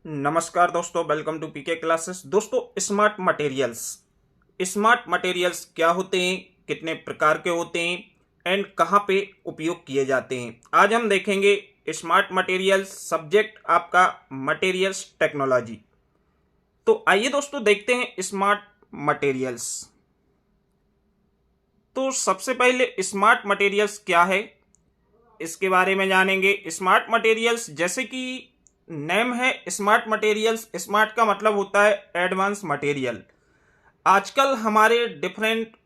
नमस्कार दोस्तों, welcome to PK classes. दोस्तों, स्मार्ट मटेरियल्स क्या होते हैं, कितने प्रकार के होते हैं एंड कहाँ पे उपयोग किए जाते हैं, आज हम देखेंगे। स्मार्ट मटेरियल्स सब्जेक्ट आपका मटेरियल्स टेक्नोलॉजी। तो आइए दोस्तों देखते हैं स्मार्ट मटेरियल्स। तो सबसे पहले स्मार्ट मटेरियल्स क्या है इसके बारे में जानेंगे। स्मार्ट मटेरियल्स जैसे कि नेम है स्मार्ट मटेरियल्स, स्मार्ट का मतलब होता है एडवांस मटेरियल। आजकल हमारे डिफरेंट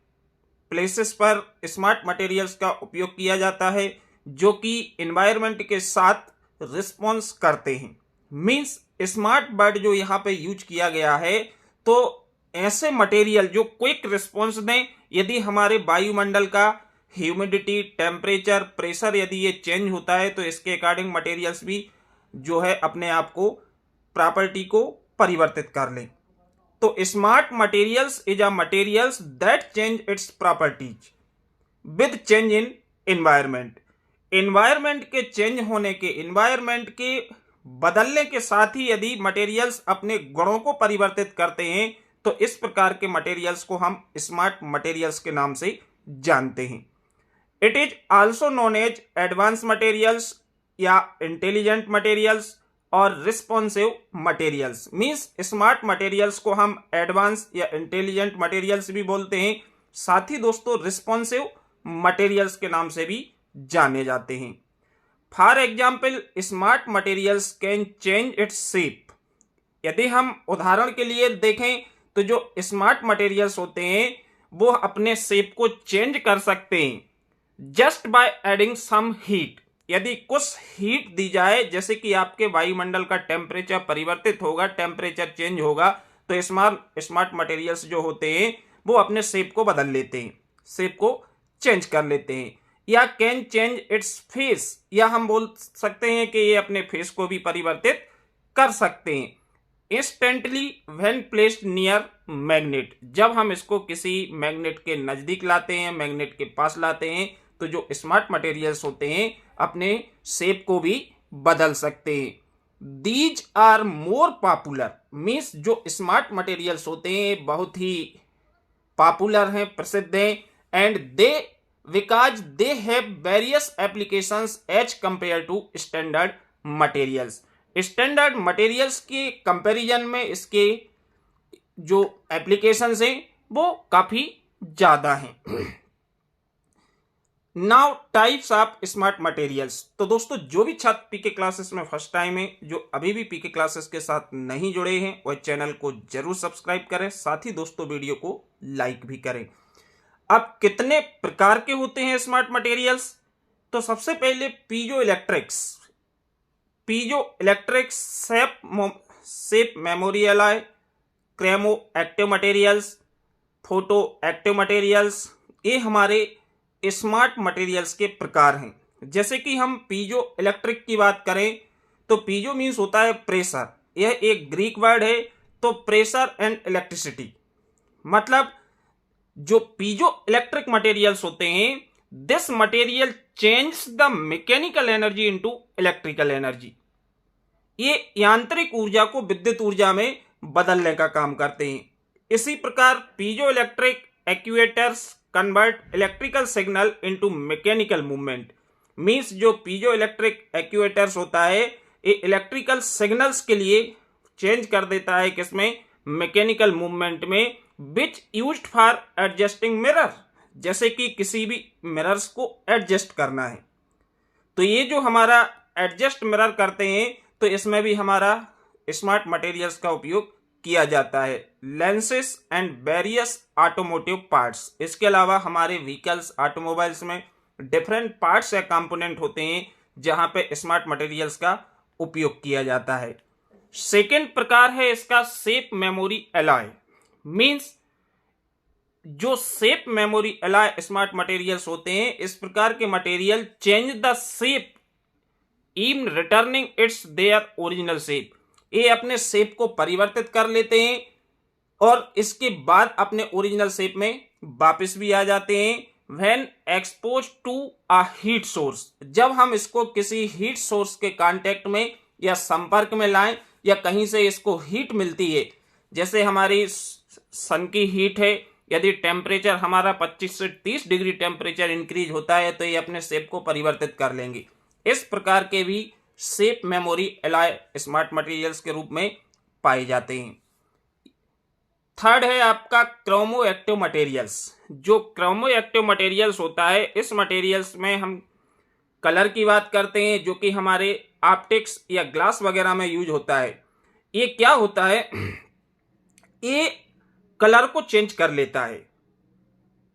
प्लेसेस पर स्मार्ट मटेरियल्स का उपयोग किया जाता है जो कि इन्वायरमेंट के साथ रिस्पॉन्स करते हैं। मींस स्मार्ट वर्ड जो यहाँ पे यूज किया गया है, तो ऐसे मटेरियल जो क्विक रिस्पॉन्स दें। यदि हमारे वायुमंडल का ह्यूमिडिटी, टेम्परेचर, प्रेशर यदि ये चेंज होता है तो इसके अकॉर्डिंग मटेरियल्स भी जो है अपने आप को प्रॉपर्टी को परिवर्तित कर लें। तो smart materials is a materials that change its properties with change in environment. Environment के चेंज होने के, एनवायरनमेंट के बदलने के साथ ही यदि मटेरियल्स अपने गुणों को परिवर्तित करते हैं तो इस प्रकार के मटेरियल्स को हम स्मार्ट मटेरियल्स के नाम से जानते हैं। It is also known as advance materials या इंटेलिजेंट मटेरियल्स और responsive materials. Means smart materials को हम एडवांस या इंटेलिजेंट मटेरियल्स भी बोलते हैं, साथ ही दोस्तों रिस्पॉन्सिव मटेरियल्स के नाम से भी जाने जाते हैं। For example, smart materials can change its shape. यदि हम उदाहरण के लिए देखें तो जो स्मार्ट मटेरियल्स होते हैं वो अपने शेप को चेंज कर सकते हैं just by adding some heat. यदि कुछ हीट दी जाए, जैसे कि आपके वायुमंडल का टेम्परेचर परिवर्तित होगा, टेम्परेचर चेंज होगा, तो स्मार्ट मटेरियल्स जो होते हैं वो अपने शेप को बदल लेते हैं, शेप को चेंज कर लेते हैं। या कैन चेंज इट्स फेस, या हम बोल सकते हैं कि ये अपने फेस को भी परिवर्तित कर सकते हैं instantly when placed near magnet. जब हम इसको किसी मैग्नेट के नजदीक लाते हैं, मैग्नेट के पास लाते हैं, तो जो स्मार्ट मटेरियल्स होते हैं अपने शेप को भी बदल सकते हैं। These are more popular, means जो स्मार्ट मटेरियल्स होते हैं बहुत ही पॉपुलर हैं, प्रसिद्ध हैं, and they because they have various applications as compare to standard materials. Standard materials के कंपैरिजन में इसके जो एप्लीकेशंस हैं वो काफी ज्यादा हैं। Now types of smart materials. तो दोस्तों, जो भी छात्र पीके क्लासेस में फर्स्ट टाइम है, जो अभी भी पीके क्लासेस के साथ नहीं जुड़े हैं, वह चैनल को जरूर सब्सक्राइब करें, साथ ही दोस्तों वीडियो को लाइक भी करें। अब कितने प्रकार के होते हैं स्मार्ट मटेरियल्स? तो सबसे पहले piezo electric shape memory alloy, Cremo active materials, photo active materials, ये हमारे स्मार्ट मटेरियल्स के प्रकार हैं। जैसे कि हम पीजो इलेक्ट्रिक की बात करें तो पीजो मीन्स होता है प्रेशर, यह एक ग्रीक वर्ड है। तो प्रेशर एंड इलेक्ट्रिसिटी, मतलब जो पीजो इलेक्ट्रिक मटेरियल्स होते हैं, this material change the mechanical energy into electrical energy. ये यांत्रिक ऊर्जा को विद्युत ऊर्जा में बदलने का काम करते हैं। इसी प्रकार piezo electric actuators convert electrical signal into mechanical movement. Means जो पीजो इलेक्ट्रिक एक्चुएटर्स होता है ये इलेक्ट्रिकल सिग्नल्स के लिए चेंज कर देता है, किसमें? मैकेनिकल मूवमेंट में, विच यूज्ड फॉर एडजस्टिंग मिरर, जैसे कि किसी भी मिरर्स को एडजस्ट करना है तो ये जो हमारा एडजस्ट मिरर करते हैं तो इसमें भी हमारा स्मार्ट मटेरियल्स का उपयोग किया जाता है। Lenses and various automotive parts, इसके अलावा हमारे व्हीकल्स, ऑटोमोबाइल्स में डिफरेंट पार्ट्स या कंपोनेंट होते हैं जहां पे स्मार्ट मटेरियल्स का उपयोग किया जाता है। सेकेंड प्रकार है इसका शेप मेमोरी एलॉय। मींस जो shape memory alloy smart materials होते हैं, इस प्रकार के material change the shape in returning it's their original shape. ये अपने शेप को परिवर्तित कर लेते हैं और इसके बाद अपने ओरिजिनल शेप में वापस भी आ जाते हैं when expose to a heat source. जब हम इसको किसी हीट सोर्स के कांटेक्ट में या संपर्क में लाएं या कहीं से इसको हीट मिलती है, जैसे हमारी सन की हीट है, यदि टेम्परेचर हमारा 25 से 30 डिग्री टेम्परेचर इंक्रीज होता है तो ये अपने शेप को परिवर्तित कर लेंगी। इस प्रकार के भी shape memory alloy smart materials के रूप में पाए जाते हैं। थर्ड है आपका क्रोमो एक्टिव मटेरियल्स। जो क्रोमो एक्टिव मटेरियल्स होता है, इस मटेरियल्स में हम कलर की बात करते हैं, जो कि हमारे ऑप्टिक्स या ग्लास वगैरह में यूज होता है। ये क्या होता है, ये कलर को चेंज कर लेता है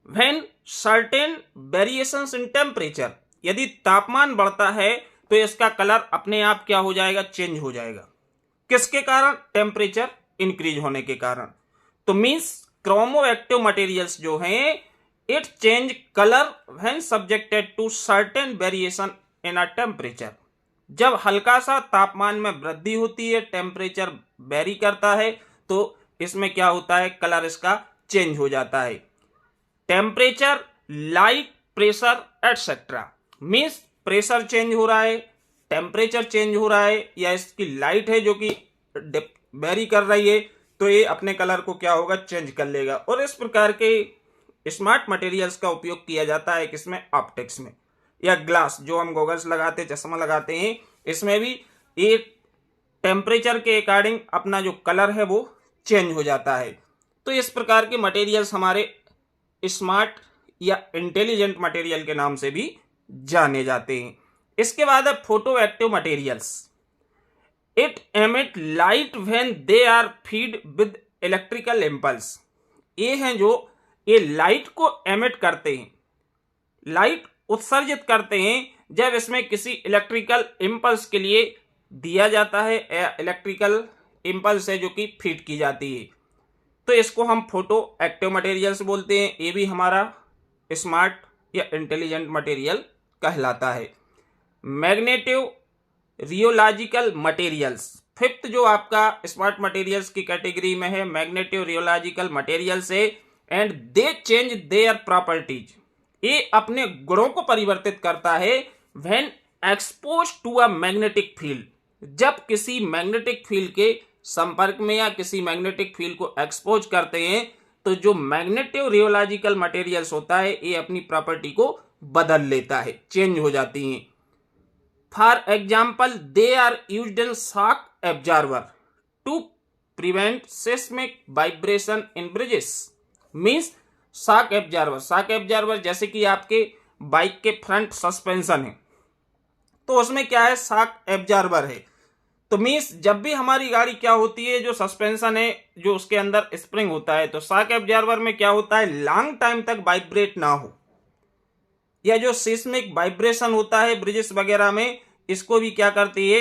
when certain variations in temperature. यदि तापमान बढ़ता है तो इसका कलर अपने आप क्या हो जाएगा, चेंज हो जाएगा। किसके कारण, टेम्परेचर इंक्रीज होने के कारण। तो मींस क्रोमो एक्टिव मटेरियल्स जो हैं, it change colour when subjected to certain variation in a temperature. जब हल्का सा तापमान में वृद्धि होती है, टेम्परेचर वेरी करता है, तो इसमें क्या होता है, कलर इसका चेंज हो जाता है। Temperature, light, pressure etcetera. Means pressure change हो रहा है, टेम्परेचर चेंज हो रहा है, या इसकी लाइट है जो कि वेरी कर रही है, तो ये अपने कलर को क्या होगा, चेंज कर लेगा। और इस प्रकार के स्मार्ट मटेरियल्स का उपयोग किया जाता है किसमें, ऑप्टिक्स में, या ग्लास जो हम गॉगल्स लगाते, चश्मा लगाते हैं, इसमें भी ये टेम्परेचर के अकॉर्डिंग अपना जो कलर है वो चेंज हो जाता है। तो इस प्रकार के मटेरियल्स हमारे स्मार्ट या इंटेलिजेंट मटेरियल के नाम से भी जाने जाते हैं। इसके बाद है photo active materials. It emit light when they are feed with electrical impulse. ये हैं जो ये लाइट को एमिट करते हैं, लाइट उत्सर्जित करते हैं जब इसमें किसी इलेक्ट्रिकल इम्पल्स के लिए दिया जाता है, इलेक्ट्रिकल इम्पल्स है जो कि फीड की जाती है, तो इसको हम फोटो एक्टिव मटेरियल्स बोलते हैं। ये भी हमारा स्मार्ट या इंटेलिजेंट मटेरियल कहलाता है। मैग्नेटिव रियोलॉजिकल मटेरियल्स, फिफ्थ जो आपका स्मार्ट मटेरियल्स की कैटेगरी में है, मैग्नेटिव रियोलॉजिकल मटेरियल्स है। And they change their properties. ये अपने गुणों को परिवर्तित करता है when expose to a magnetic field. जब किसी मैग्नेटिक फील्ड के संपर्क में या किसी मैग्नेटिक फील्ड को एक्सपोज करते हैं, तो जो मैग्नेटिव रियोलॉजिकल मटेरियल्स होता है ये अपनी प्रॉपर्टी को बदल लेता है, चेंज हो जाती हैं। For example, they are used in shock absorber to prevent seismic vibration in bridges. Means shock absorber जैसे कि आपके बाइक के फ्रंट सस्पेंशन है, तो उसमें क्या है, शॉक एब्जॉर्बर है। तो मीन्स जब भी हमारी गाड़ी क्या होती है, जो सस्पेंशन है, जो उसके अंदर स्प्रिंग होता है, तो शॉक एब्जॉर्बर में क्या होता है, लॉन्ग टाइम तक वाइब्रेट ना हो, या जो सिस्मिक वाइब्रेशन होता है ब्रिजेस वगैरह में, इसको भी क्या करती है,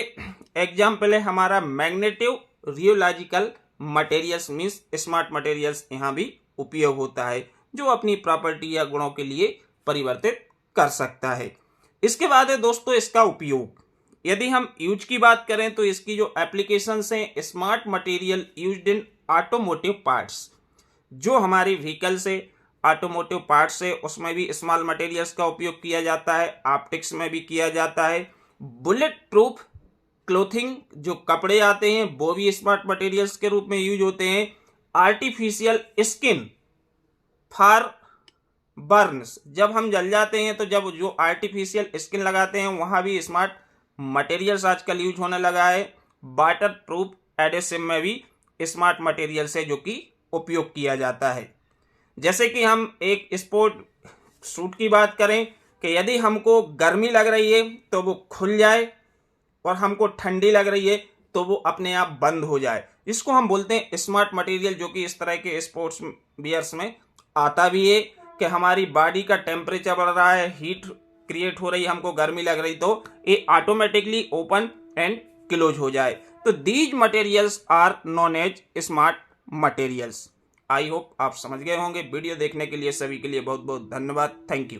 एग्जाम्पल है हमारा मैग्नेटिव rheological materials. Means smart materials यहाँ भी उपयोग होता है, जो अपनी प्रॉपर्टी या गुणों के लिए परिवर्तित कर सकता है। इसके बाद है दोस्तों इसका उपयोग। यदि हम यूज की बात करें तो इसकी जो एप्लीकेशंस हैं, smart material used in automotive parts. जो हमारी व्हीकल से ऑटोमोटिव पार्ट्स है उसमें भी स्मॉल मटेरियल्स का उपयोग किया जाता है, ऑप्टिक्स में भी किया जाता है। बुलेट प्रूफ क्लोथिंग, जो कपड़े आते हैं वो भी स्मार्ट मटेरियल्स के रूप में यूज होते हैं। आर्टिफिशियल स्किन फॉर बर्न्स, जब हम जल जाते हैं तो जब जो आर्टिफिशियल स्किन लगाते हैं वहां भी स्मार्ट मटेरियल्स आजकल यूज होने लगा है। वाटर प्रूफ एडेसिव में भी स्मार्ट मटेरियल्स है जो कि उपयोग किया जाता है। जैसे कि हम एक स्पोर्ट सूट की बात करें कि यदि हमको गर्मी लग रही है तो वो खुल जाए, और हमको ठंडी लग रही है तो वो अपने आप बंद हो जाए, इसको हम बोलते हैं स्मार्ट मटेरियल, जो कि इस तरह के स्पोर्ट्स वियर्स में आता भी है कि हमारी बॉडी का टेम्परेचर बढ़ रहा है, हीट क्रिएट हो रही है, हमको गर्मी लग रही, तो ये ऑटोमेटिकली ओपन एंड क्लोज हो जाए। तो these materials are known as smart materials. I hope आप समझ गए होंगे। वीडियो देखने के लिए सभी के लिए बहुत बहुत धन्यवाद। Thank you.